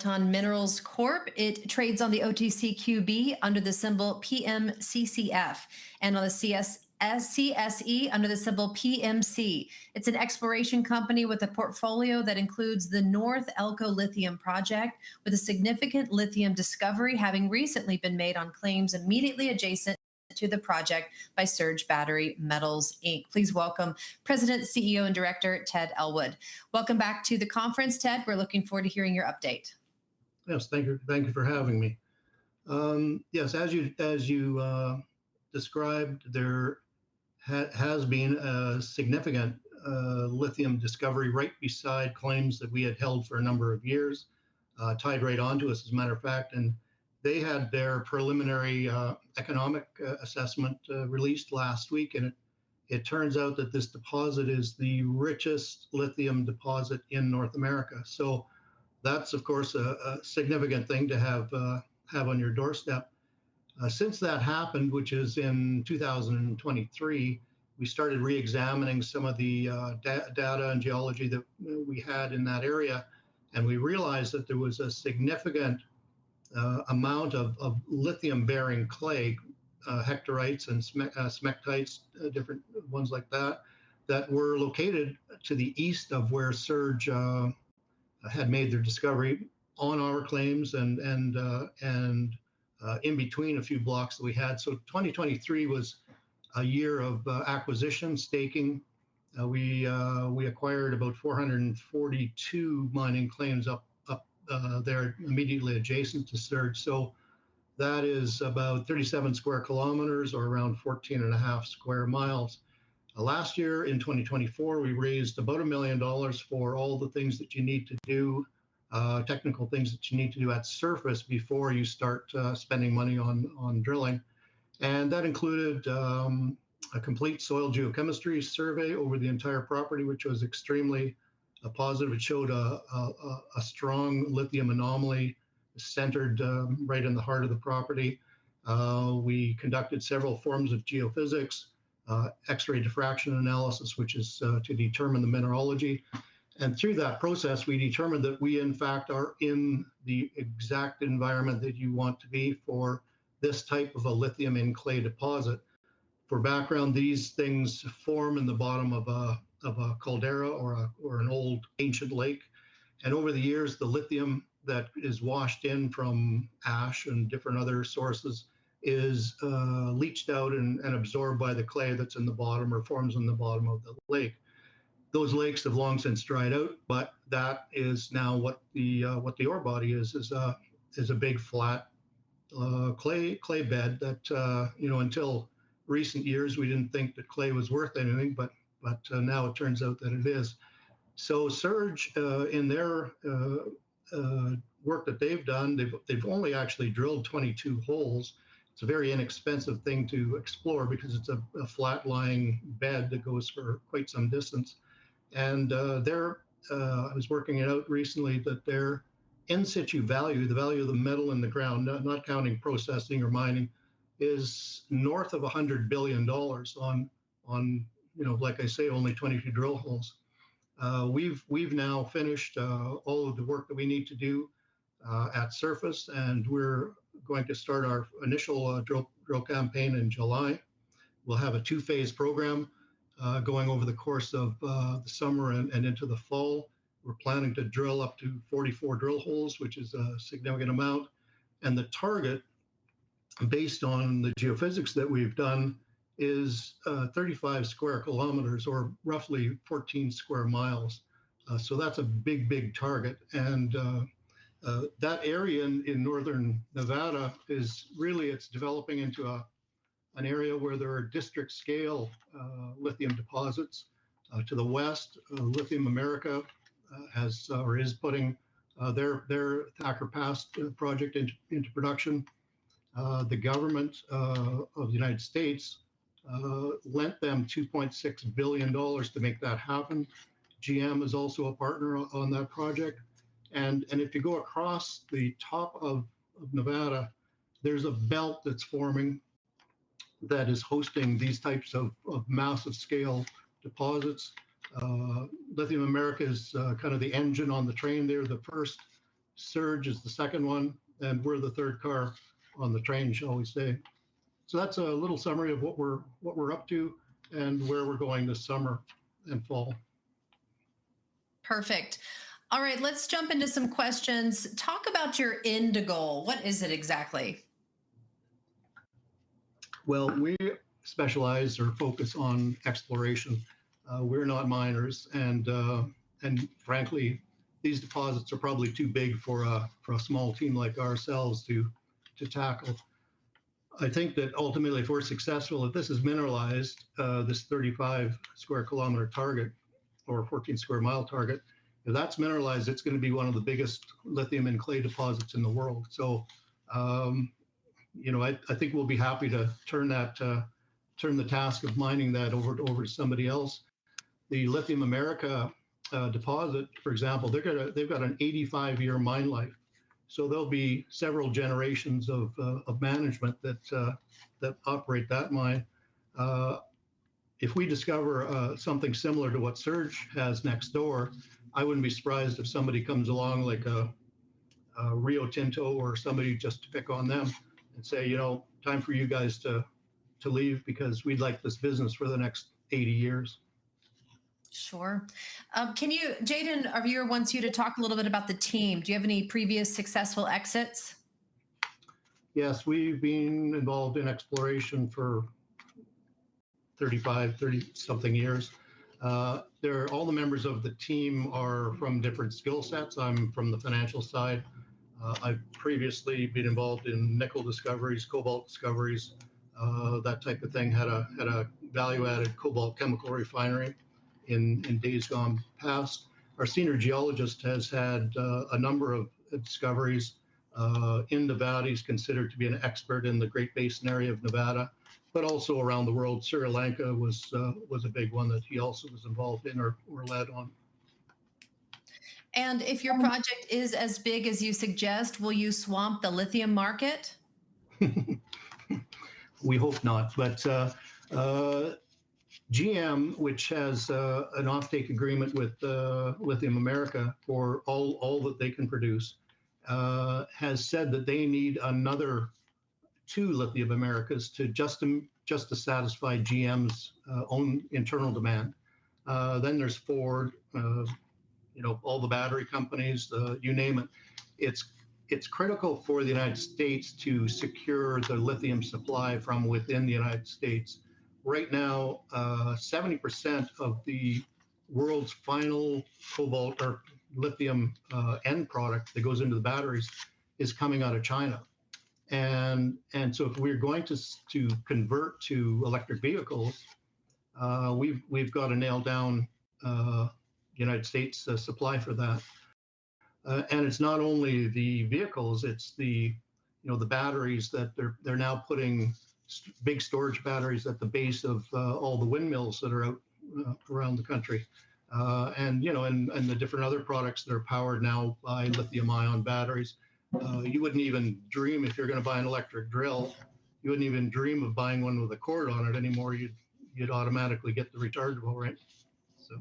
Peloton Minerals Corp. It trades on the OTCQB under the symbol PMCCF and on the CSE under the symbol PMC. It's an exploration company with a portfolio that includes the North Elko Lithium Project, with a significant lithium discovery having recently been made on claims immediately adjacent to the project by Surge Battery Metals, Inc. Please welcome President, CEO, and Director Ted Ellwood. Welcome back to the conference, Ted. We're looking forward to hearing your update. Yes, thank you. Thank you for having me. Yes, as you described, there has been a significant lithium discovery right beside claims that we had held for a number of years, tied right onto us, as a matter of fact. And they had their preliminary economic assessment released last week, and it turns out that this deposit is the richest lithium deposit in North America. So that's, of course, a significant thing to have on your doorstep. Since that happened, which is in 2023, we started re-examining some of the data and geology that we had in that area, and we realized that there was a significant amount of lithium-bearing clay, hectorites and smectites, different ones like that, that were located to the east of where Surge had made their discovery on our claims and in between a few blocks that we had. So 2023 was a year of acquisition, staking. We acquired about 442 mining claims up there immediately adjacent to Surge. So that is about 37 square kilometers, or around 14 and a half square miles. Last year in 2024, we raised about $1 million for all the things that you need to do, technical things that you need to do at surface before you start spending money on drilling. And that included a complete soil geochemistry survey over the entire property, which was extremely positive. It showed a strong lithium anomaly centered right in the heart of the property. We conducted several forms of geophysics, X-ray diffraction analysis, which is to determine the mineralogy. And through that process, we determined that we, in fact, are in the exact environment that you want to be for this type of a lithium in clay deposit. For background, these things form in the bottom of a caldera or an old ancient lake. And over the years, the lithium that is washed in from ash and different other sources is leached out and absorbed by the clay that's in the bottom or forms in the bottom of the lake. Those lakes have long since dried out, but that is now what the ore body is a big flat clay bed that until recent years we didn't think that clay was worth anything, but now it turns out that it is. So Surge, in their work that they've done, they've only actually drilled 22 holes. It's a very inexpensive thing to explore because it's a flat-lying bed that goes for quite some distance. And I was working it out recently that their in situ value, the value of the metal in the ground, not counting processing or mining, is north of $100 billion on like I say, only 22 drill holes. We've now finished all of the work that we need to do at surface, and we're going to start our initial drill campaign in July. We'll have a two-phase program going over the course of the summer and into the fall. We're planning to drill up to 44 drill holes, which is a significant amount. And the target, based on the geophysics that we've done, is 35 square kilometers, or roughly 14 square miles. So that's a big target. And that area in northern Nevada is really, it's developing into an area where there are district scale lithium deposits. To the west, Lithium America is putting their Thacker Pass project into production. The government of the United States lent them $2.6 billion to make that happen. GM is also a partner on that project. And if you go across the top of Nevada, there's a belt that's forming that is hosting these types of massive scale deposits. Lithium America is kind of the engine on the train. They're the first Surge is the second one, and we're the third car on the train, shall we say. So that's a little summary of what we're up to and where we're going this summer and fall. Perfect. All right, let's jump into some questions. Talk about your end goal. What is it exactly? Well, we specialize or focus on exploration. We're not miners, and frankly, these deposits are probably too big for a small team like ourselves to tackle. I think that ultimately, if we're successful, if this is mineralized, this 35 square kilometer target or 14 square mile target, if that's mineralized, it's going to be one of the biggest lithium and clay deposits in the world. So, I think we'll be happy to turn the task of mining that over to somebody else. The Lithium America deposit, for example, they've got an 85-year mine life. So there'll be several generations of management that operate that mine. If we discover something similar to what Surge has next door, I wouldn't be surprised if somebody comes along like a Rio Tinto or somebody, just to pick on them and say, time for you guys to leave because we'd like this business for the next 80 years. Sure. Jaden, our viewer wants you to talk a little bit about the team. Do you have any previous successful exits? Yes, we've been involved in exploration for 30 something years. All the members of the team are from different skill sets. I'm from the financial side. I've previously been involved in nickel discoveries, cobalt discoveries, that type of thing. Had a value-added cobalt chemical refinery in days gone past. Our senior geologist has had a number of discoveries in Nevada. He's considered to be an expert in the Great Basin area of Nevada, but also around the world. Sri Lanka was a big one that he also was involved in or led on. And if your project is as big as you suggest, will you swamp the lithium market? We hope not, but GM, which has an offtake agreement with Lithium America for all that they can produce, has said that they need another 2 Lithium Americas to just to satisfy GM's own internal demand. Then there's Ford, all the battery companies, you name it. It's critical for the United States to secure the lithium supply from within the United States. Right now, 70% of the world's final cobalt or lithium end product that goes into the batteries is coming out of China. And so if we're going to convert to electric vehicles, we've got to nail down United States supply for that. And it's not only the vehicles; it's the batteries that they're now putting big storage batteries at the base of all the windmills that are out around the country, and the different other products that are powered now by lithium-ion batteries. You wouldn't even dream, if you're going to buy an electric drill, you wouldn't even dream of buying one with a cord on it anymore. You'd automatically get the rechargeable, right? So.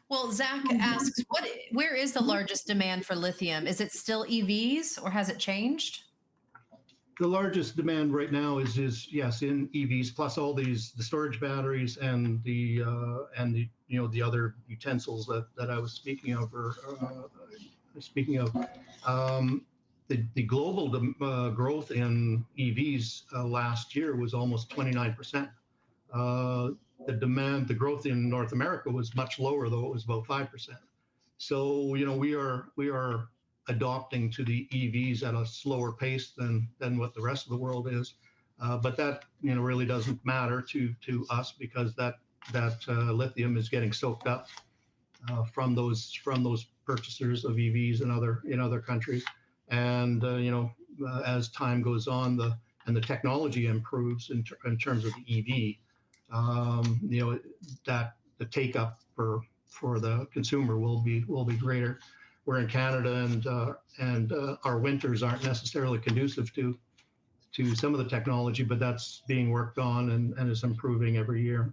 Well, Zach asks, where is the largest demand for lithium? Is it still EVs or has it changed? The largest demand right now is yes in EVs, plus all the storage batteries and the other utensils that I was speaking of. The global growth in EVs last year was almost 29%. The growth in North America was much lower, though it was about 5%. So we are adopting to the EVs at a slower pace than what the rest of the world is, but that really doesn't matter to us because that lithium is getting soaked up from those purchasers of EVs in other countries, and as time goes on, the technology improves in terms of the EV. That the take up for the consumer will be greater. We're in Canada, and our winters aren't necessarily conducive to some of the technology, but that's being worked on and is improving every year.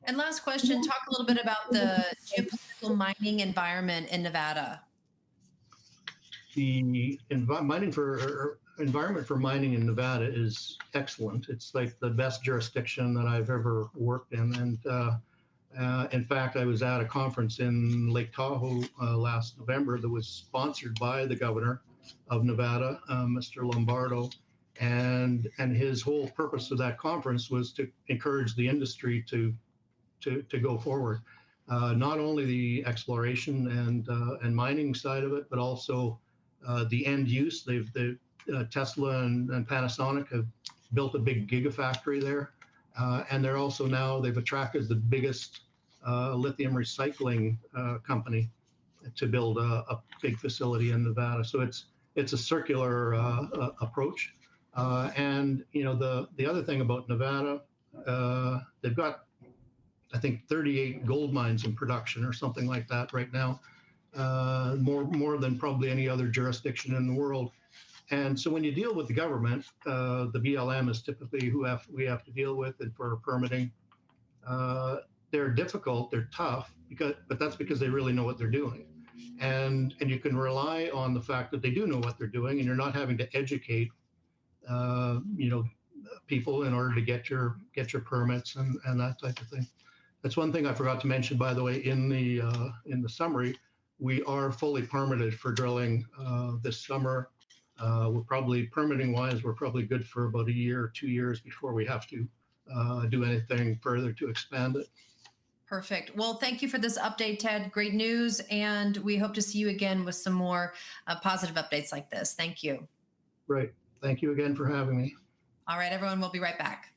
And last question, talk a little bit about the geopolitical mining environment in Nevada. the environment for mining in Nevada is excellent. It's like the best jurisdiction that I've ever worked in. And in fact, I was at a conference in Lake Tahoe last November that was sponsored by the governor of Nevada, Mr. Lombardo. And his whole purpose of that conference was to encourage the industry to go forward. Not only the exploration and mining side of it, but also the end use. Tesla and Panasonic have built a big gigafactory there, and they're also now they've attracted the biggest lithium recycling company to build a big facility in Nevada. So it's a circular approach. And you know the other thing about Nevada, they've got I think 38 gold mines in production or something like that right now, more than probably any other jurisdiction in the world. And so when you deal with the government, the BLM is typically who we have to deal with, and for permitting, they're difficult, they're tough, but that's because they really know what they're doing. And you can rely on the fact that they do know what they're doing, and you're not having to educate, people in order to get your permits and that type of thing. That's one thing I forgot to mention, by the way, in the summary. We are fully permitted for drilling this summer. We're probably permitting-wise, we're probably good for about a year or 2 years before we have to do anything further to expand it. Perfect. Well, thank you for this update, Ted. Great news, and we hope to see you again with some more positive updates like this. Thank you. Right. Thank you again for having me. All right, everyone, we'll be right back.